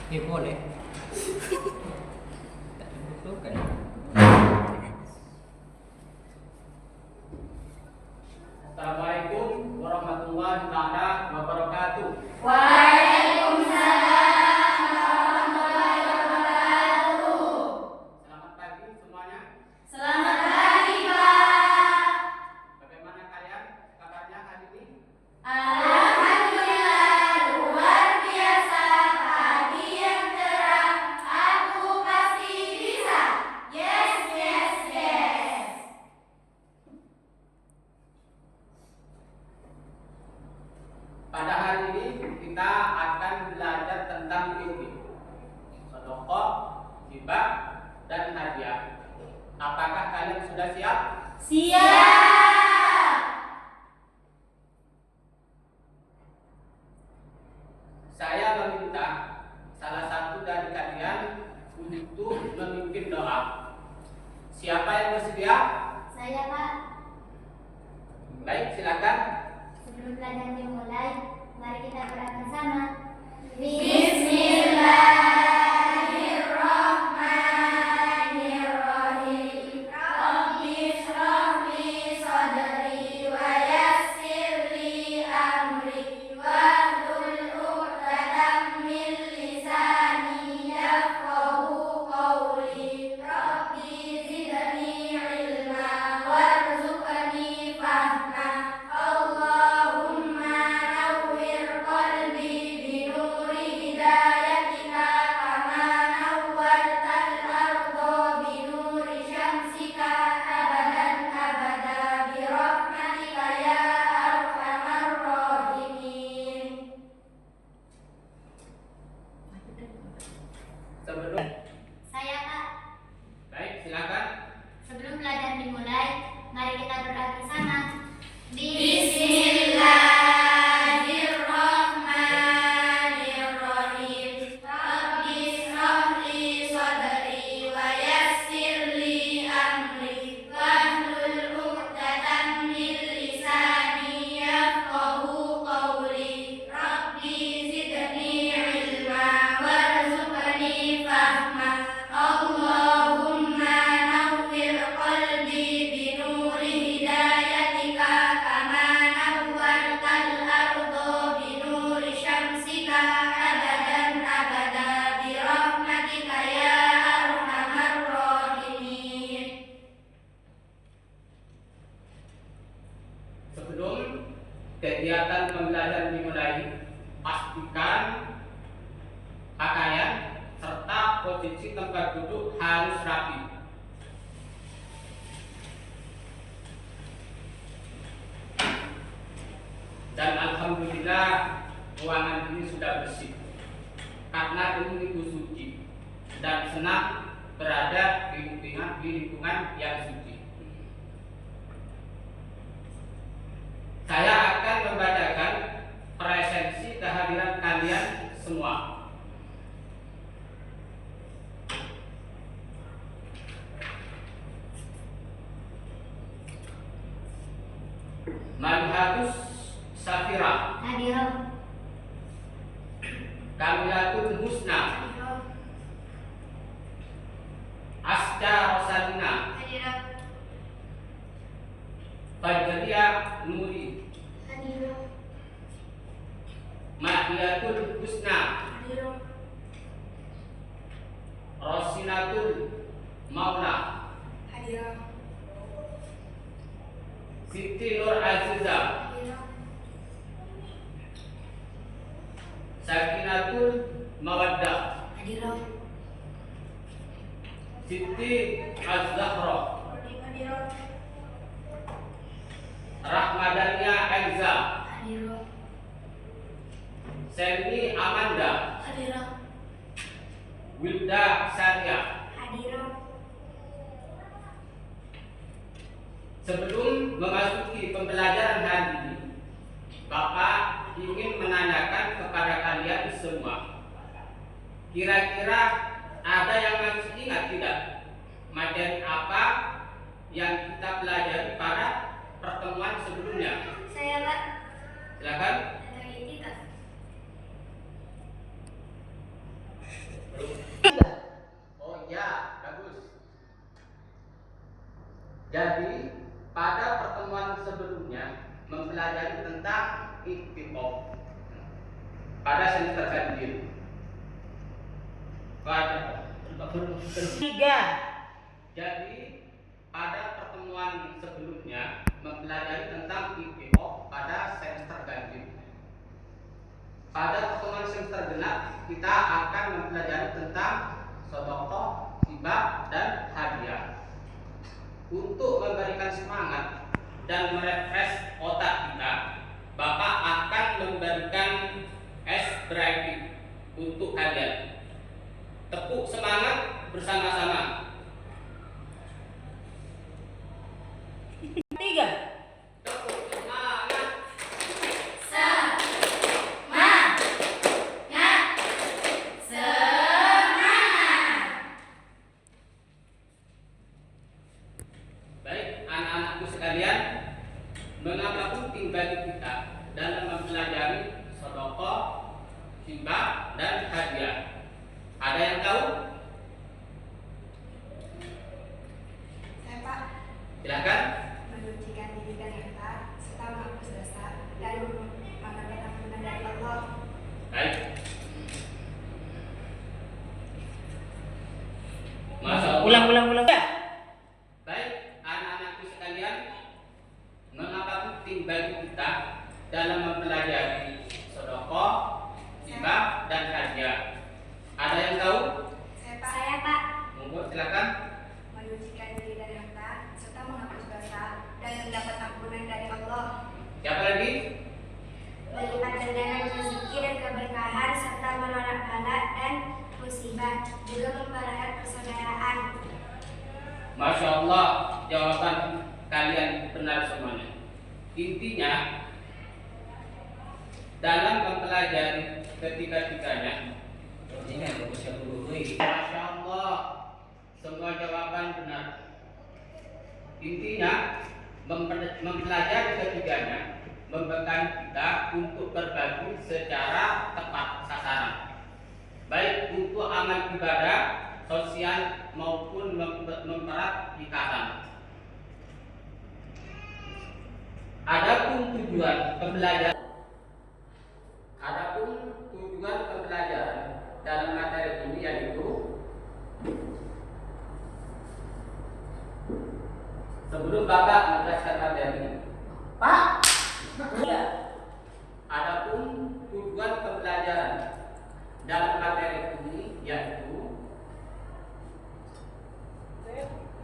Ya boleh. Tak dibutuhkan. Assalamualaikum warahmatullahi taala wabarakatuh. Waalaikumsalam warahmatullahi wabarakatuh. Selamat pagi semuanya. Selamat pagi, Pak. Bagaimana kalian kabarnya hari ini? Alhamdulillah, luar biasa. Pagi yang cerah, aku pasti bisa. Yes, yes, yes. Pada hari ini kita akan belajar tentang fikih, sedekah, hibah, dan hadiah. Apakah kalian sudah siap? Siap. Saya meminta salah satu dari kalian untuk memimpin doa. Siapa yang bersedia? Saya, Pak. Baik, silakan. Sebelum pelajaran dimulai, mari kita berdoa bersama. Bismillahirrahmanirrahim. Rabbi shrah li sadri wa yassir li amri wahlul 'uqdatam min lisani yafqahu qawli. Rabbi zidni ilma warzuqni fahma. Allahumma nawwir qalbi binuri hidayatika kama nawwartal arda binuri syamsika abadan abada birahmatika ya arhamar rahimin. Sebelum Saya, Pak. baik, silakan. Sebelum pelajaran dimulai, mari kita berdoa bersama. Bismillahirrahmanirrahim. Rabbi shrah li sadri wa yassir li amri wahlul 'uqdatam min lisani yafqahu qawli. Rabbi zidni ilma warzuqni fahma. Allahumma nawwir qalbi binuri hidayatika kama nawwartal arda binuri syamsika abadan abada birahmatika ya arhamar rahimin. Sebelum kegiatan pembelajaran dimulai, pastikan pakaian serta posisi tempat duduk harus rapi. Dan alhamdulillah ruangan ini sudah bersih karena ini itu suci dan senang berada di lingkungan yang suci. Saya akan membacakan presensi kehadiran kalian semua. Malihatus Safira, Hadiroh. Kamilatul Husna, Asca Rosalina, Fajria Nuri, Hadiroh. Mahiyatul Husna, Rosinatul Maula, Siti Nur Aziza, Sakinatul Mawaddah, Siti Az-Zahra, Rahmadania Elza, Selmi Amanda, Wilda Saria. Sebelum memasuki pembelajaran hari ini, Bapak ingin menanyakan kepada kalian semua. Kira-kira ada yang masih ingat tidak materi apa yang kita pelajari pada pertemuan sebelumnya? Saya, Pak. Silakan. Tentang etika. Jadi pada pertemuan sebelumnya mempelajari tentang iktiqoh pada semester ganjil. Jadi pada pertemuan sebelumnya mempelajari tentang iktiqoh pada semester ganjil. Pada pertemuan semester genap kita akan mempelajari tentang sedekah, hibah, dan hadiah. Untuk memberikan semangat dan merefresh otak kita, Bapak akan memberikan es briefing untuk kalian. Tepuk semangat bersama-sama. 3. Tepuk semangat. Semangat. Baik, anak-anakku sekalian, mengapa penting bagi kita dalam mempelajari sedekah, hibah, dan hadiah? Ada yang tahu? Saya Pak, Silakan. menyucikan diri dan harta serta menghapus dosa dan mengambil ampunan dari Allah. Baik. Masya Allah. Ulang. Baik, anak-anakku sekalian, mengapa penting bagi kita dalam mempelajari sedekah, hibah, dan hadiah? Ada yang tahu? Saya Pak, Monggo silakan. menyucikan diri dan harta serta menghapus dosa dan mendapat ampunan dari Allah. Siapa lagi? Melipat gandakan rezeki dan keberkahan serta menolak bala dan musibah, juga mempererat persaudaraan. Masya Allah, jawaban kalian benar semuanya. Intinya, dalam mempelajari ketiga-tiganya, Masya Allah, semua jawaban benar. Intinya, mempelajari ketiganya membekali kita untuk berbagi secara tepat sasaran, baik untuk amal ibadah, sosial maupun mempererat ikatan. Adapun tujuan pembelajaran dalam materi ini yaitu sebelum Bapak menjelaskan materi, Pak. adapun tujuan pembelajaran dalam materi ini yaitu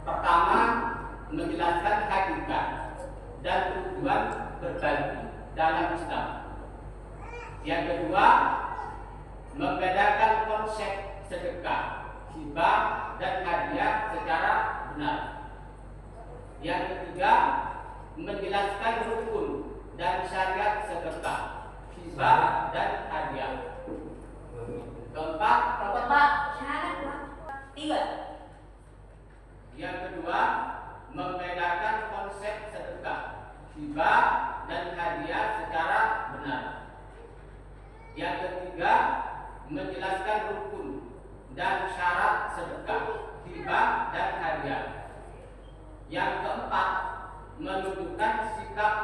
pertama, menjelaskan hakikat dan tujuan berbagi dalam Islam. Yang kedua, membedakan konsep sedekah, hibah, dan hadiah secara benar. Yang ketiga, menjelaskan rukun dan syariat sedekah, hibah, dan hadiah. Keempat, Pak. Syahadat Pak. 3. yang kedua, membedakan konsep sedekah, hibah, dan hadiah secara benar. Yang ketiga, menjelaskan rukun dan syarat sedekah, hibah, dan hadiah. Yang keempat, menunjukkan sikap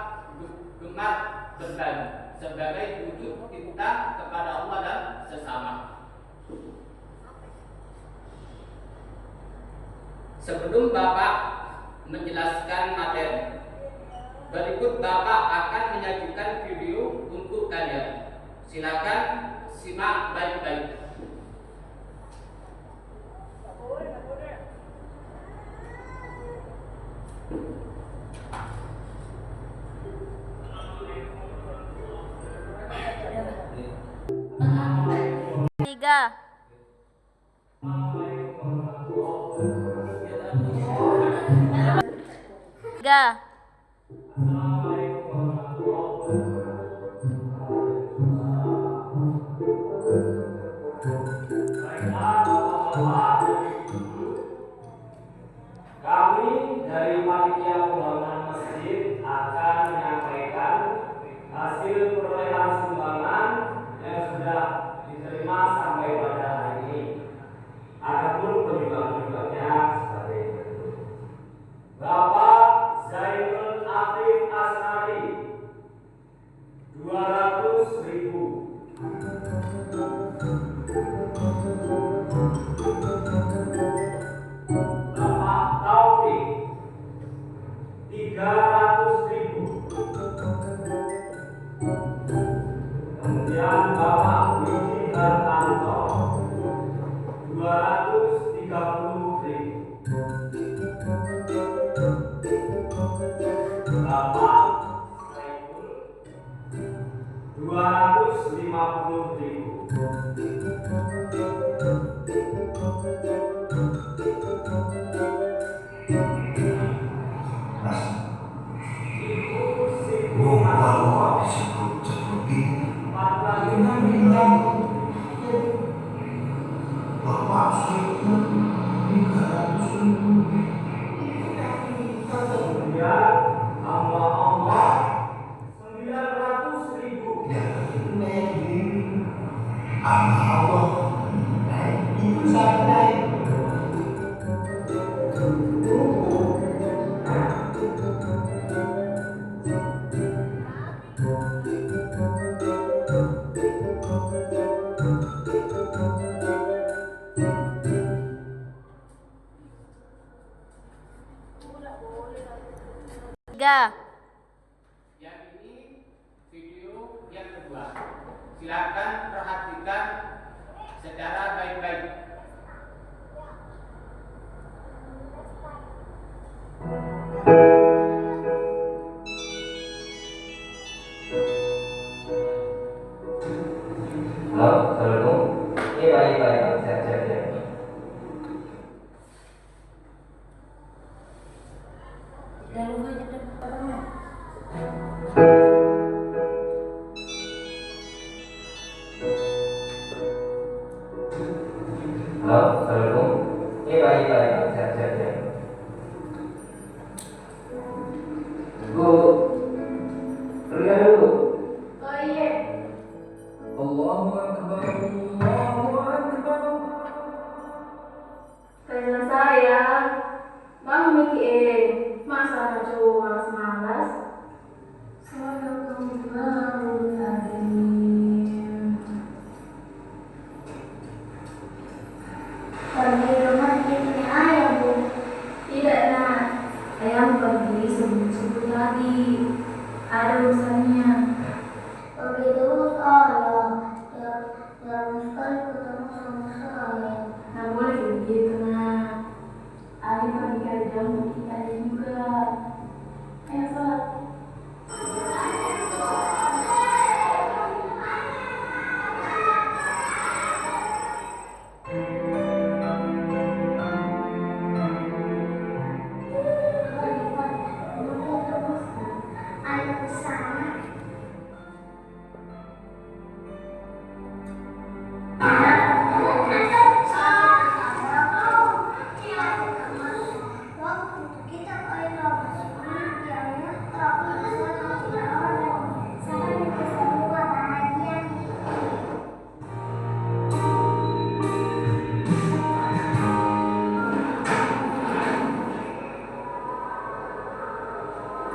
gemar berbagi sebagai wujud cinta kepada Allah dan sesama. Sebelum Bapak menjelaskan materi, berikut Bapak akan menyajikan video untuk kalian. Silakan simak baik-baik. Tiga. Tiga. Kami dari panitia pembangunan masjid akan menyampaikan hasil perolehan sumbangan yang sudah diterima sampai pada hari ini. Adapun penyumbang-penyumbangnya sebagai berikut. Bapak Allah. Ibu sampai. Tiga. Yang ini video yang kedua. Silakan perhatikan secara baik-baik. Halo, Assalamualaikum. Baik-baik, siap. Halo, Assalamualaikum. Baik-baik, siap. Bu, kerja dulu. Oh iya. Allahu Akbar, Allahu Akbar. Karena saya mau mikir masa cowok malas-malas. Pergi rumah ini ayah bu. Tidak nak, ayam pergi sebut-sebut lagi. Ada urusannya. Begitu saya. Jarang sekali ketemu sama saya. Nggak boleh begitu nak. Ayah pergi kerja untuk kita juga. Ayo sholat. Anak bersama. Waktu kita kayak yang tapi saya bisa buat bahagia.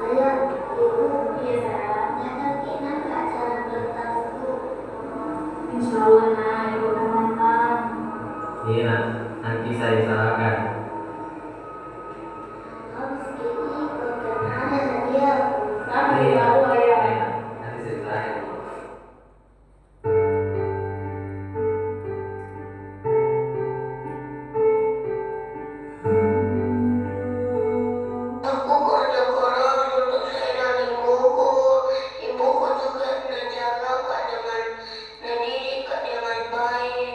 Ayah, ibu, Iya sayang. nyatain nggak cara bertahu? Insya Allah nak, ibu akan nonton. Iya, nanti saya usahakan. Habis ini bagaimana dia? Tapi tahu ayah. Nanti saya usahakan. Aku kerja keras untuk saya dan ibuku. Ibuku juga menjaga dengan mendidik dengan baik.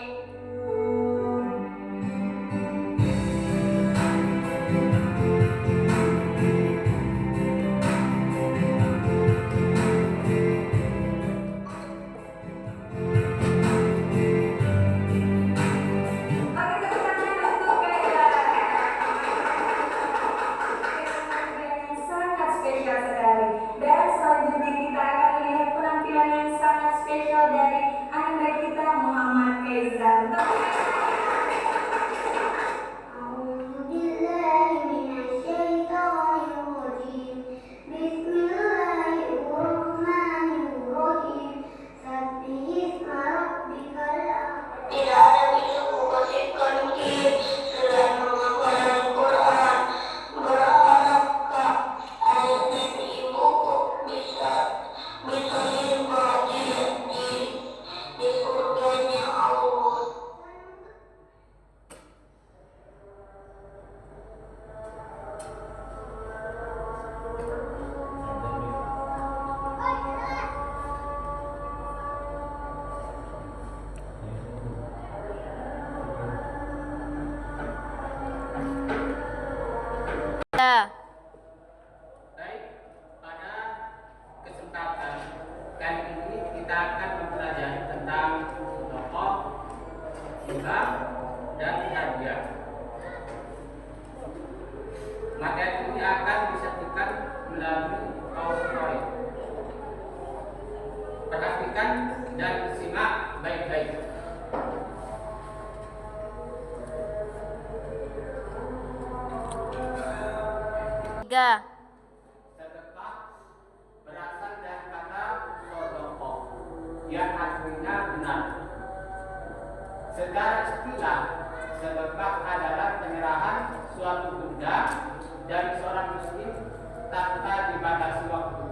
Yang sangat spesial sekali. Dan selanjutnya kita akan melihat penampilan yang sangat spesial dari Anda kita Muhammad Kaizar. Tidak ada bisa kupastikan selain menghafal Al-Quran. Berharap kak ayah dan ibuku bisa bahagia di surganya Allah. Ya. Baik, pada kesempatan kali ini kita akan mempelajari tentang tokoh, hibah, dan hadiah. Materi ini akan disajikan melalui PowerPoint. Perhatikan dan simak baik-baik. 3. Sedekah berasal dari kata sodokoh yang artinya benar. Secara istilah, sedekah adalah penyerahan suatu benda dari seorang muslim tanpa dibatasi waktu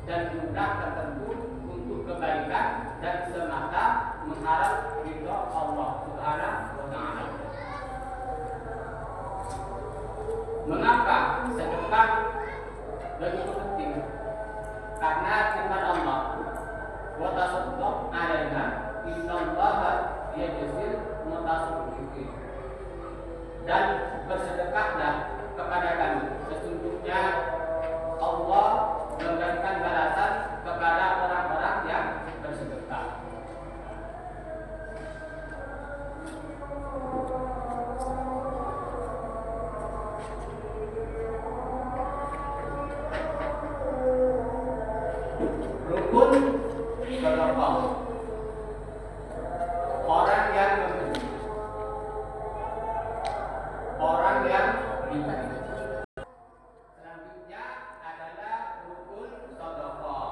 dan jumlah tertentu untuk kebaikan dan semata mengharap ridho Allah Subhanahu wa Ta'ala. Mengapa sedekah begitu penting? Karena firman Allah, wa tasaddaq 'alaina innallaha yajzil mutasaddiqin. Dan bersedekahlah kepada kami, sesungguhnya Allah memberikan balasan kepada orang-orang yang bersedekah. Rukun sedekah. Orang yang memberi, orang yang diberi. Selanjutnya adalah rukun sedekah.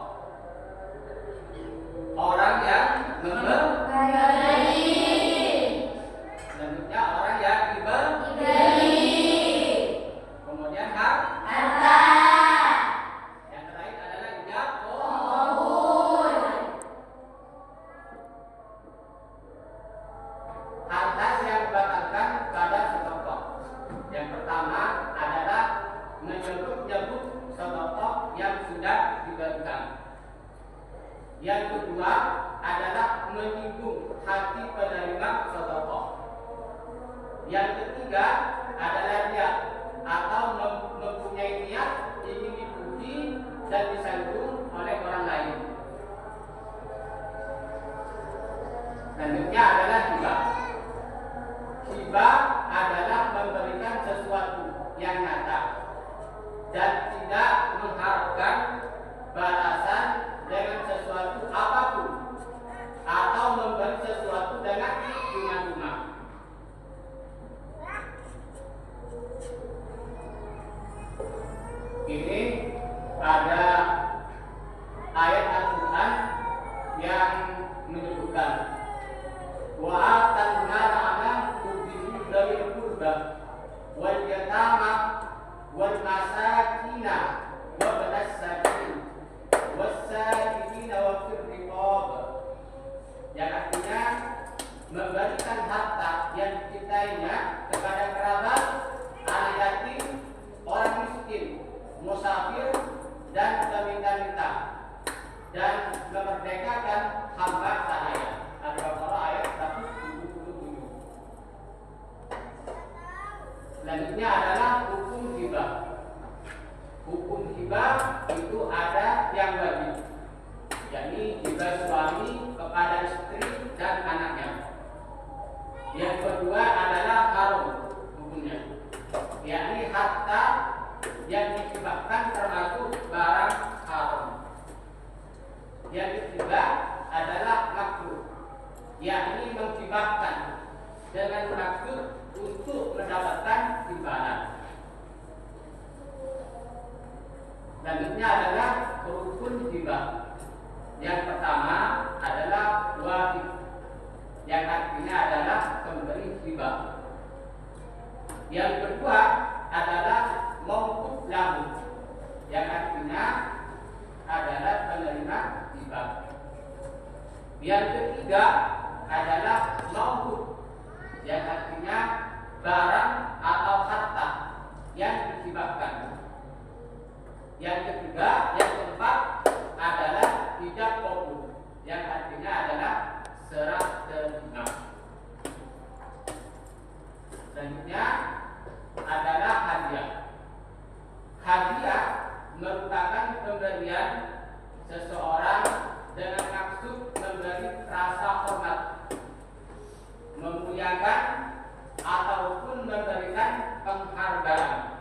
Orang yang memberi. Selanjutnya orang yang diberi. Kemudian harta. Yang terakhir adalah harta yang dibatalkan pada sedekah. Yang pertama adalah menyebut-nyebut sedekah yang sudah diberikan. Yang kedua adalah menyinggung hati penerima sedekah. Yang ketiga adalah riya atau mempunyai niat ingin dipuji dan disanjung oleh orang lain. Selanjutnya adalah hibah. Hibah adalah memberikan sesuatu yang nyata dan tidak mengharapkan balasan dengan sesuatu apapun atau memberi sesuatu dengan cuma-cuma. Ini ada ayat Al-Quran yang menyebutkan wa atanna ala hubbihi dzawil qurba wal yatama wal masakina wa banas sabil was-sa'ilina wa fir riqab, yang artinya memberikan harta yang dicintainya kepada kerabat, anak yatim, orang miskin, musafir dan peminta-minta, dan memerdekakan hamba sahaya. Al-Baqarah ayat 177. Selanjutnya adalah hukum hibah. Hukum hibah itu ada yang wajib, yakni hibah suami kepada istri dan anaknya. Yang kedua adalah haram hukumnya, yakni harta yang dihibahkan termasuk barang haram. Yang ketiga adalah makruh, yakni menghibahkan dengan maksud untuk mendapatkan imbalan. Selanjutnya adalah rukun hibah. Yang pertama adalah wajib, yang artinya adalah pemberi hibah. Yang kedua adalah mauquf lahu, yang artinya adalah penerima hibah. Yang ketiga adalah mauquf, yang artinya barang atau harta yang dihibahkan. Yang ketiga, yang keempat adalah ijab qabul, yang artinya adalah serah terima. Selanjutnya adalah hadiah. Hadiah merupakan pemberian seseorang dengan maksud memberi rasa hormat, memuliakan ataupun memberikan penghargaan.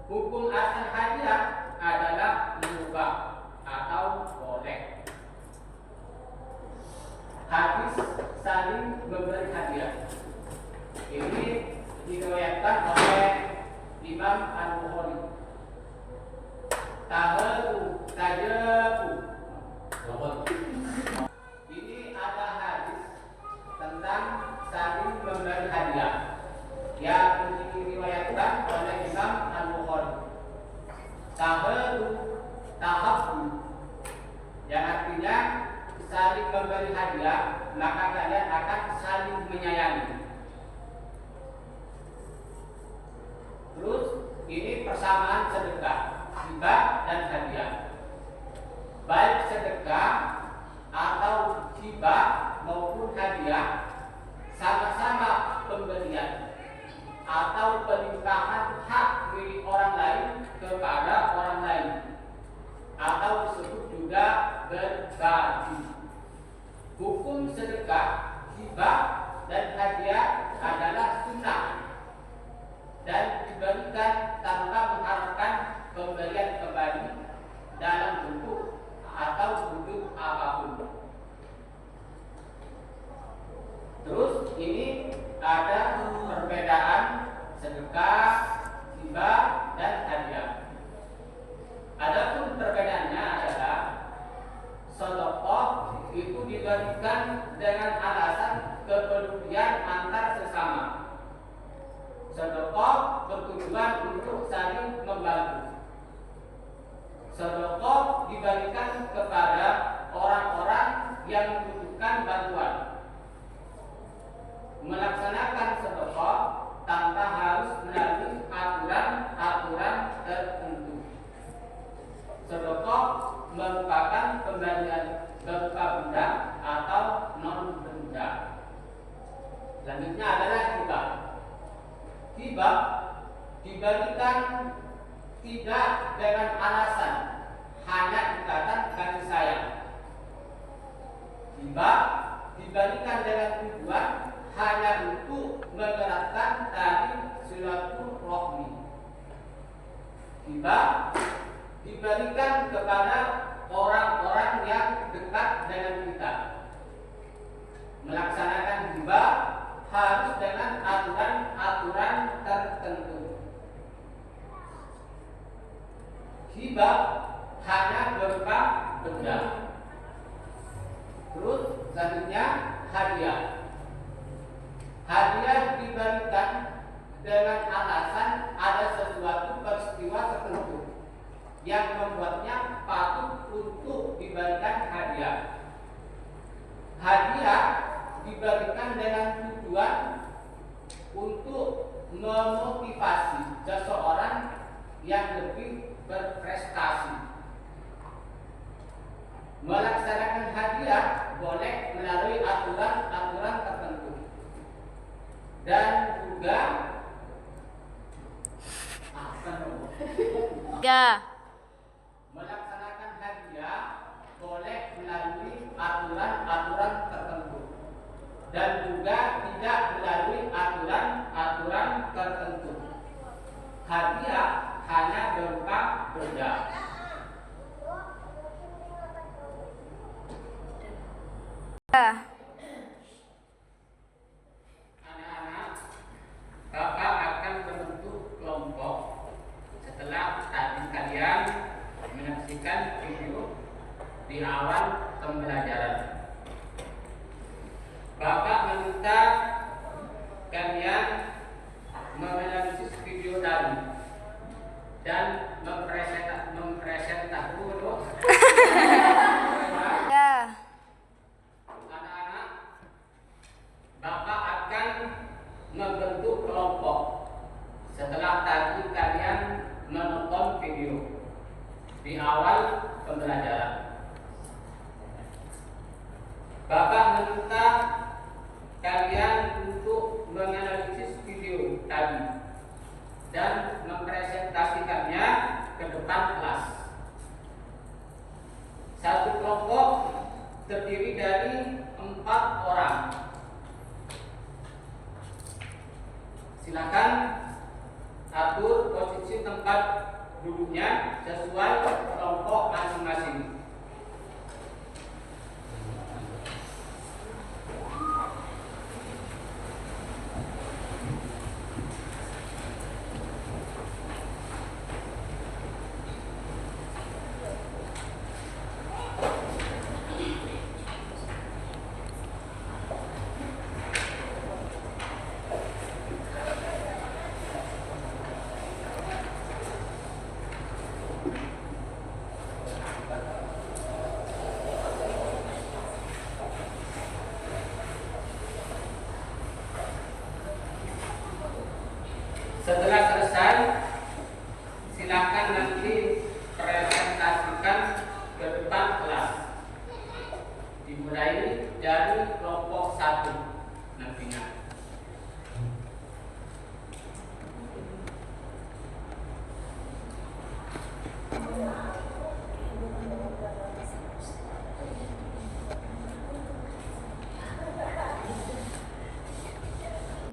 Hukum asal hadiah adalah mubah atau boleh. Hadis saling memberi hadiah ini diriwayatkan oleh Imam Al-Bukhari yang diriwayatkan oleh Imam Al-Bukhari. Tahabbu yang artinya saling memberi hadiah, maka kalian akan saling menyayangi. Terus ini persamaan sedekah, hibah dan hadiah. Baik sedekah atau hibah maupun hadiah sama-sama pemberian atau pelimpahan hak milik orang lain kepada orang lain, atau disebut juga berbagi. Hukum sedekah, hibah dan hadiah adalah sunnah dan diberikan tanpa mengharapkan pemberian kembali dalam bentuk atau bentuk apapun. Terus ini ada perbedaan sedekah, hibah dan hadiah. Adapun perbedaannya adalah sedekah itu diberikan dengan alasan kepedulian antar sesama. Sedekah bertujuan untuk saling membantu. Sedekah diberikan kepada orang-orang yang membutuhkan bantuan. Melaksanakan sedekah tanpa harus melalui aturan-aturan tertentu. Sedekah merupakan pemberian berupa benda atau non benda. Selanjutnya adalah hibah. Hibah diberikan tidak dengan alasan, hanya ikatan kasih sayang. Hibah diberikan dengan tujuan hanya untuk mengeratkan tali silaturahmi. Hibah diberikan kepada orang-orang yang dekat dengan kita. Melaksanakan hibah harus dengan aturan-aturan tertentu. Hibah hanya berupa benda. Terus selanjutnya hadiah. Hadiah diberikan dengan alasan ada sesuatu peristiwa tertentu yang membuatnya patut untuk diberikan hadiah. Hadiah diberikan dengan tujuan untuk memotivasi seseorang yang lebih berprestasi. Melaksanakan hadiah boleh melalui aturan-aturan tertentu. Dan juga melaksanakan hadiah boleh melalui aturan-aturan tertentu dan juga tidak melalui aturan-aturan tertentu. Hadiah hanya berupa benda. Anak-anak, Bapak akan membentuk kelompok setelah tadi kalian menyaksikan video di awal pembelajaran. Bapak meminta kalian menganalisis video tadi dan mempresentasikan anak-anak. Bapak akan membentuk kelompok setelah tadi kalian menonton video di awal pembelajaran. Bapak meminta kalian untuk menganalisis video tadi dan mempresentasikannya ke depan kelas. Satu kelompok terdiri dari 4 orang. Silakan atur posisi tempat duduknya sesuai kelompok masing-masing.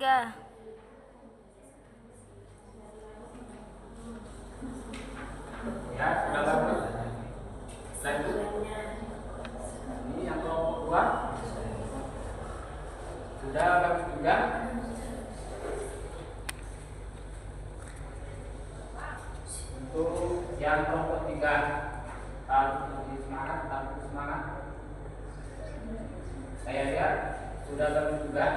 3. Ya, sudah bagus. Lanjut. Ini yang kelompok 2. Sudah bagus juga. Untuk yang kelompok 3, taruh lebih semangat, taruh semangat. Saya lihat sudah bagus juga.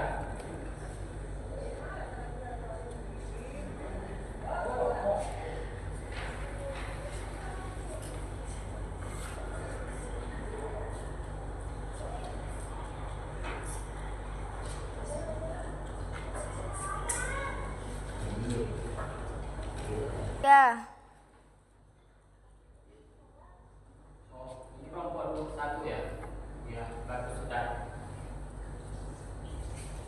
Ya. Oh, ini kelompok 1 ya. Ya, bagus sudah.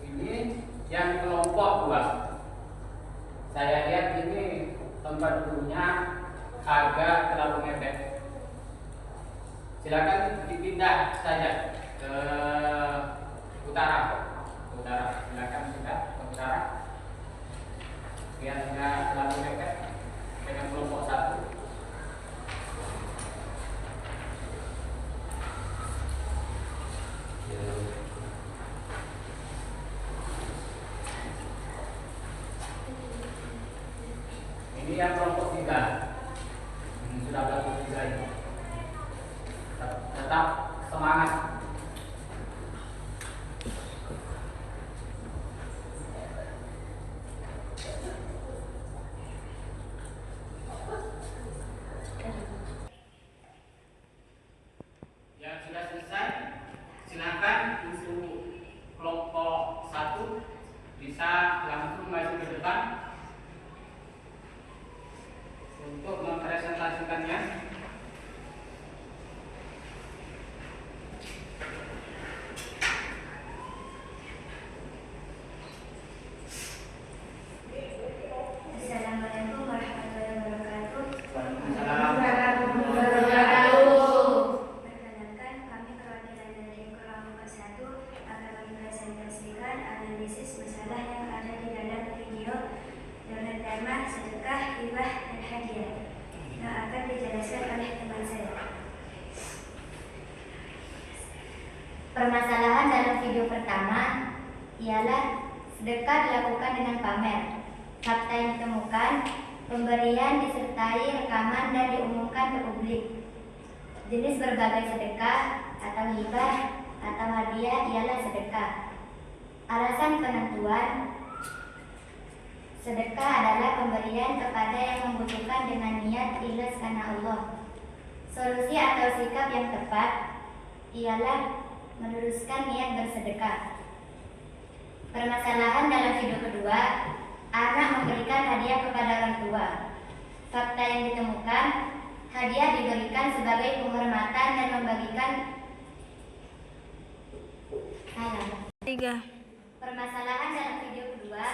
Ini yang kelompok 2. Saya lihat ini tempat duduknya agak terlalu mepet. Silakan dipindah saja ke utara. Silakan pindah ke utara. Biar tidak terlalu mepet dengan kelompok 1. Ini yang kelompok 3. Sudah bagus juga ini. Tetap semangat. Yang sudah selesai, silakan untuk kelompok 1 bisa langsung maju ke depan untuk mempresentasikannya. Assalamualaikum warahmatullahi wabarakatuh. Perkenalkan, kami perwakilan dari kelompok 1 akan mempresentasikan analisis masalah yang ada di dalam video dengan tema sedekah, hibah, dan hadiah yang akan dijelaskan oleh teman saya. Permasalahan dalam video pertama ialah sedekah dilakukan dengan pamer. Fakta yang ditemukan, pemberian disertai rekaman dan diumumkan ke publik. Jenis berbagai sedekah atau hibah atau hadiah ialah sedekah. Alasan penentuan sedekah adalah pemberian kepada yang membutuhkan dengan niat ikhlas karena Allah. Solusi atau sikap yang tepat ialah meneruskan niat bersedekah. Permasalahan dalam video kedua, anak memberikan hadiah kepada orang tua. Fakta yang ditemukan, hadiah diberikan sebagai penghormatan dan membagikan 3. Permasalahan dalam video kedua,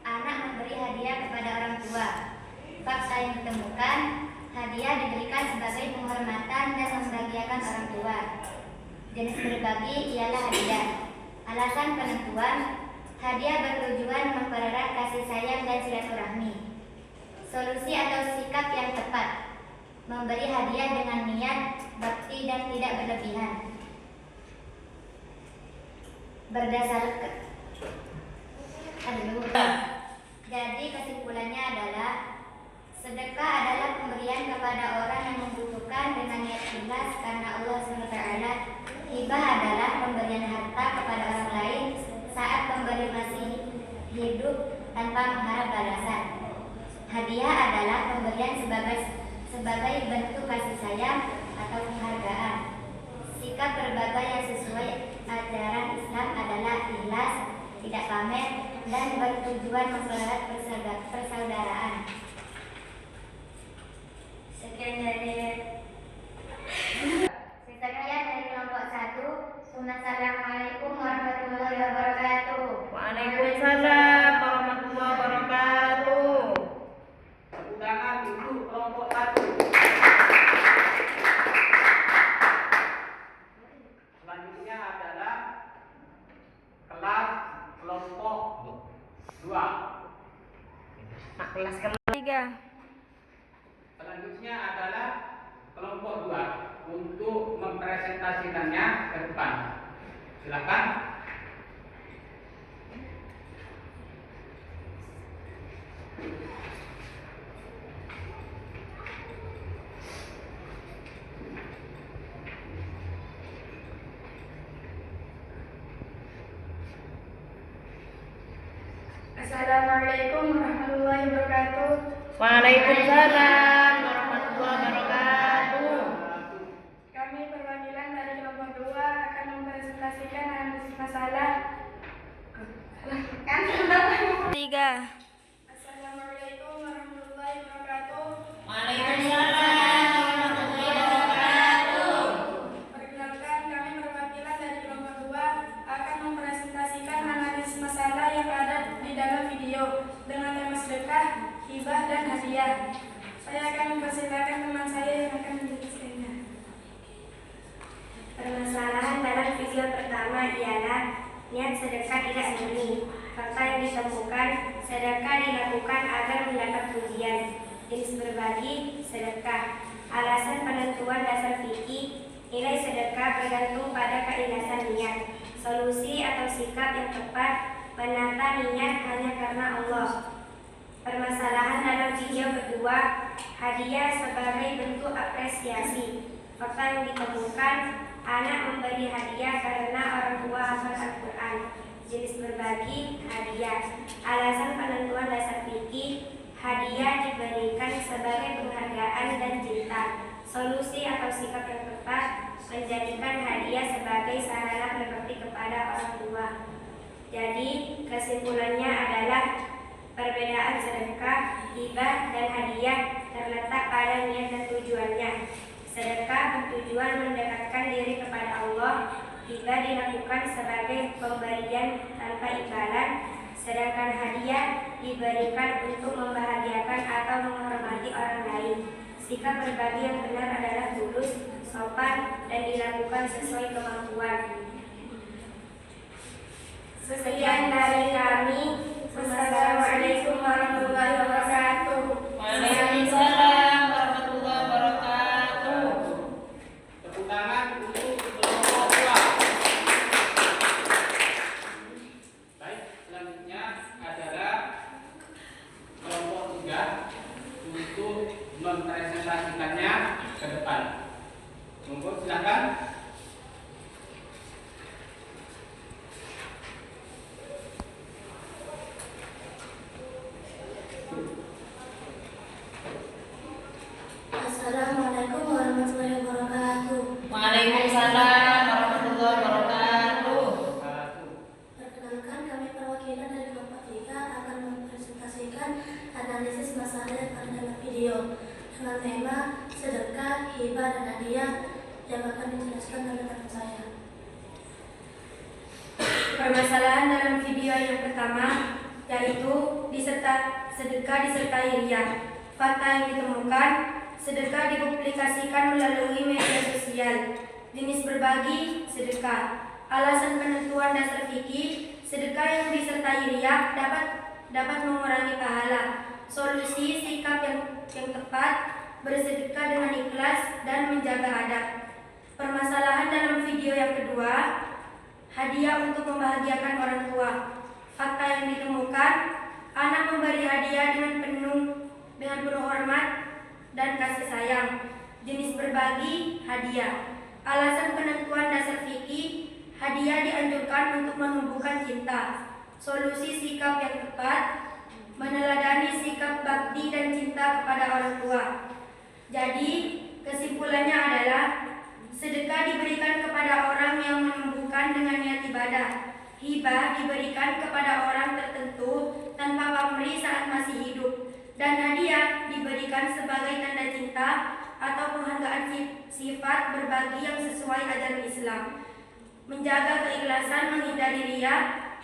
anak memberi hadiah kepada orang tua. Fakta yang ditemukan, hadiah diberikan sebagai penghormatan dan membahagiakan orang tua. Jenis berbagi ialah hadiah. Alasan penentuan, hadiah bertujuan mempererat kasih sayang dan silaturahmi. Solusi atau sikap yang tepat, memberi hadiah dengan niat, bakti dan tidak berlebihan. Jadi kesimpulannya adalah sedekah adalah pemberian kepada orang yang membutuhkan dengan niat ikhlas karena Allah SWT. Hibah adalah pemberian harta kepada orang lain saat pemberi masih hidup tanpa mengharap balasan. Hadiah adalah pemberian sebagai bentuk kasih sayang atau penghargaan. Sikap berbagai yang sesuai ajaran Islam adalah ikhlas, tidak pamer, dan bertujuan mempererat persaudaraan. Sekian dari Kelompok 1. Wassalamualaikum warahmatullahi wabarakatuh. Waalaikumsalam warahmatullahi wabarakatuh. Tepuk tangan untuk kelompok 1. Selanjutnya adalah kelas kelompok 2. Kelas ke-3. Selanjutnya adalah kelompok 2 untuk mempresentasikannya ke depan. Silakan. Assalamualaikum warahmatullahi wabarakatuh. Waalaikumsalam warahmatullahi wabarakatuh. Kami perwakilan dari kelompok 2 akan mempresentasikan analisis masalah. Tiga. Assalamualaikum warahmatullahi wabarakatuh. Waalaikumsalam warahmatullahi wabarakatuh. Perkenalkan, kami perwakilan dari kelompok 2 akan mempresentasikan analisis masalah yang ada di dalam video dengan tema sedekah, hibah, dan hadiah. Saya akan mempersilakan teman saya yang akan menjelaskannya. Permasalahan dalam video pertama ialah niat sedekah tidak murni. Fakta yang ditemukan, sedekah dilakukan agar mendapat pujian. Jenis berbagi sedekah. Alasan penentuan dasar fikih, nilai sedekah bergantung pada keikhlasan niat. Solusi atau sikap yang tepat, menata niat hanya karena Allah. Permasalahan dalam video kedua, hadiah sebagai bentuk apresiasi. Fakta yang ditemukan, anak memberi hadiah karena orang tua hafal Al-Quran. Jenis berbagi hadiah. Alasan penentuan dasar fikih, hadiah diberikan sebagai penghargaan dan cinta. Solusi atau sikap yang tepat, menjadikan hadiah sebagai sarana berbakti kepada orang tua. Jadi kesimpulannya adalah perbedaan sedekah, hibah, dan hadiah terletak pada niat dan tujuannya. Sedekah bertujuan mendekatkan diri kepada Allah, hibah dilakukan sebagai pemberian tanpa imbalan, sedangkan hadiah diberikan untuk membahagiakan atau menghormati orang lain. Sikap berbagi yang benar adalah tulus, sopan, dan dilakukan sesuai kemampuan. Sekian dari kami. Wassalamualaikum warahmatullahi wabarakatuh. Waalaikumsalam warahmatullahi wabarakatuh. Tepuk tangan untuk kelompok 2. Baik, selanjutnya adalah kelompok 3 untuk mempresentasikannya ke depan. Monggo silakan. Assalamualaikum warahmatullahi wabarakatuh. Waalaikumsalam warahmatullahi wabarakatuh. Perkenalkan, kami perwakilan dari kelompok 3 akan mempresentasikan analisis masalah yang ada dalam video dengan tema sedekah, hibah, dan hadiah yang akan dijelaskan oleh teman saya. Permasalahan dalam video yang pertama yaitu sedekah disertai riya. Fakta yang ditemukan, sedekah dipublikasikan melalui media sosial. Jenis berbagi sedekah. Alasan penentuan dasar fikih, sedekah yang disertai riya dapat mengurangi pahala. Solusi sikap yang tepat, bersedekah dengan ikhlas dan menjaga adab. Permasalahan dalam video yang kedua, hadiah untuk membahagiakan orang tua. Fakta yang ditemukan, anak memberi hadiah dengan penuh hormat dan kasih sayang. Jenis berbagi hadiah. Alasan penentuan dasar fikih, hadiah dianjurkan untuk menumbuhkan cinta. Solusi sikap yang tepat, meneladani sikap bakti dan cinta kepada orang tua. Jadi kesimpulannya adalah sedekah diberikan kepada orang yang menumbuhkan dengan niat ibadah. Hibah diberikan kepada orang tertentu tanpa pamrih saat masih hidup. Dan hadiah diberikan sebagai tanda cinta atau penghargaan sifat berbagi yang sesuai ajaran Islam. Menjaga keikhlasan, menghindari riya,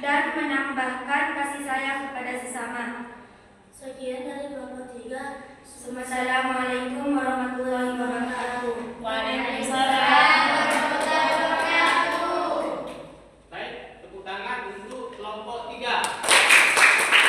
dan menambahkan kasih sayang kepada sesama. Sekian dari kelompok 3. Assalamualaikum warahmatullahi wabarakatuh. Waalaikumsalam warahmatullahi wabarakatuh. Baik, tepuk tangan untuk kelompok 3.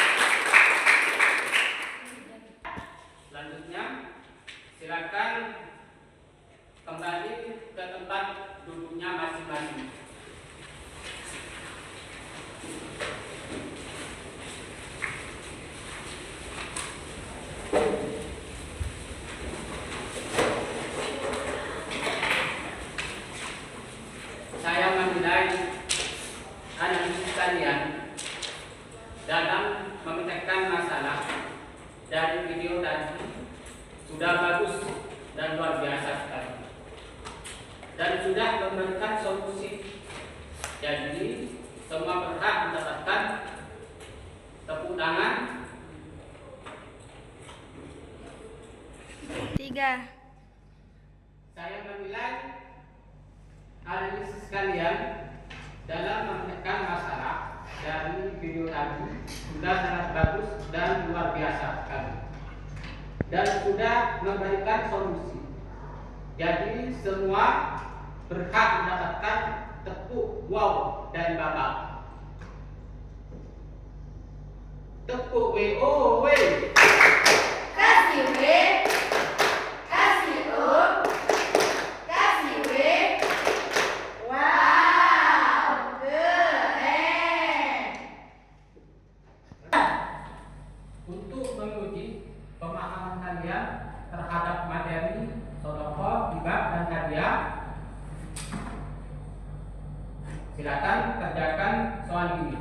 3. Saya menilai analisis kalian dalam memecahkan masalah dari video tadi sudah sangat bagus dan luar biasa sekali, dan sudah memberikan solusi. Jadi semua berhak mendapatkan tepuk wow dari Bapak. Tepuk WO. Kasih W, kasih O, kasih W. Wow, keren. Untuk menguji pemahaman kalian terhadap materi sedekah, hibah, dan hadiah, silakan kerjakan soal ini.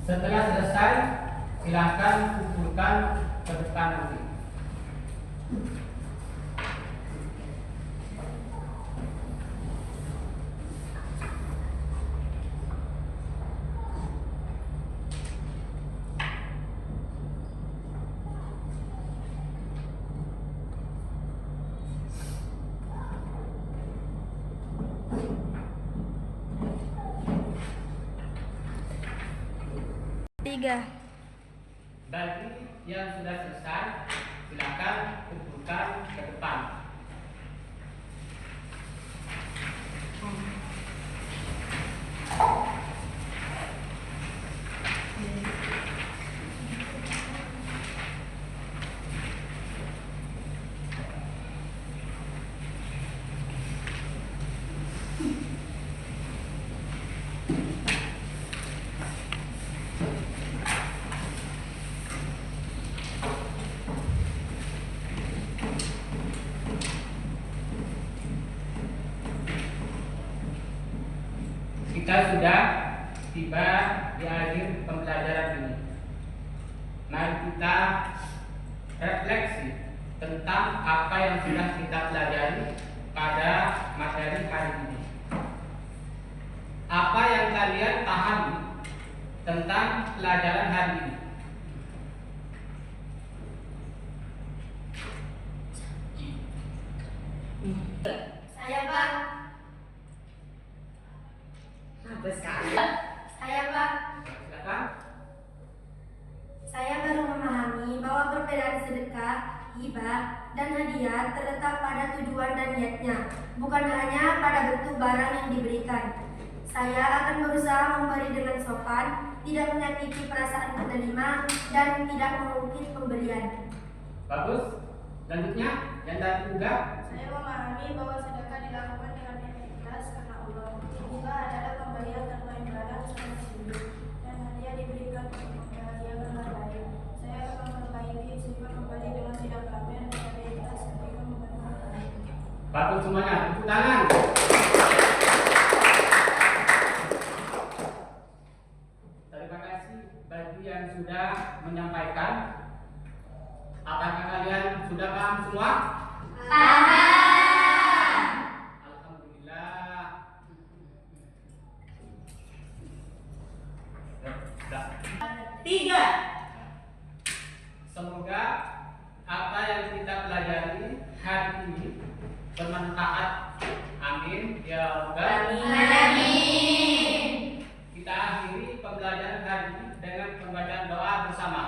Setelah selesai, silahkan kumpulkan ke depan nanti. Bagi yang sudah selesai, silakan kumpulkan ke depan. Kita sudah tiba di akhir pembelajaran ini. Mari kita refleksi tentang apa yang sudah kita pelajari pada materi hari ini. Apa yang kalian pahami tentang pelajaran hari ini? Saya Pak. Saya Pak. Silakan. Saya baru memahami bahwa perbedaan sedekah, hibah, dan hadiah terletak pada tujuan dan niatnya, bukan hanya pada bentuk barang yang diberikan. Saya akan berusaha memberi dengan sopan, tidak menyakiti perasaan penerima, dan tidak mengungkit pemberian. Bagus. Selanjutnya, yang tadi juga. Saya memahami bahwa sedekah dilakukan dengan niat ikhlas karena Allah. Hibah adalah pemberian tanpa imbalan sama hidup, dan hadiah diberikan untuk membahagiakan orang lain. Saya akan memperbaiki sifat memberi dengan tidak pamer dan ada ikhlas ketika membantu orang lain. Bagus semuanya, tepuk tangan. Terima kasih bagi yang sudah menyampaikan. Apakah kalian sudah paham semua? Paham. Alhamdulillah. Ya, sudah. 3. Semoga apa yang kita pelajari hari ini bermanfaat. Amin ya rabbal Amin. Kita akhiri pembelajaran hari ini dengan pembacaan doa bersama.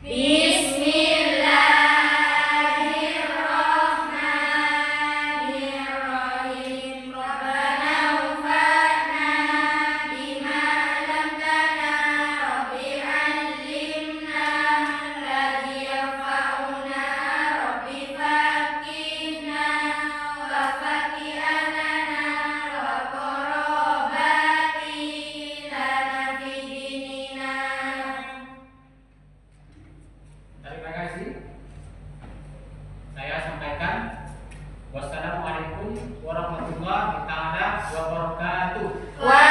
Bismillahirrahmanirrahim. Rabbana anfa'na bima 'allamtana, Rabbi 'allimna alladzi yanfa'una wabarakatuh. Waalaikumsalam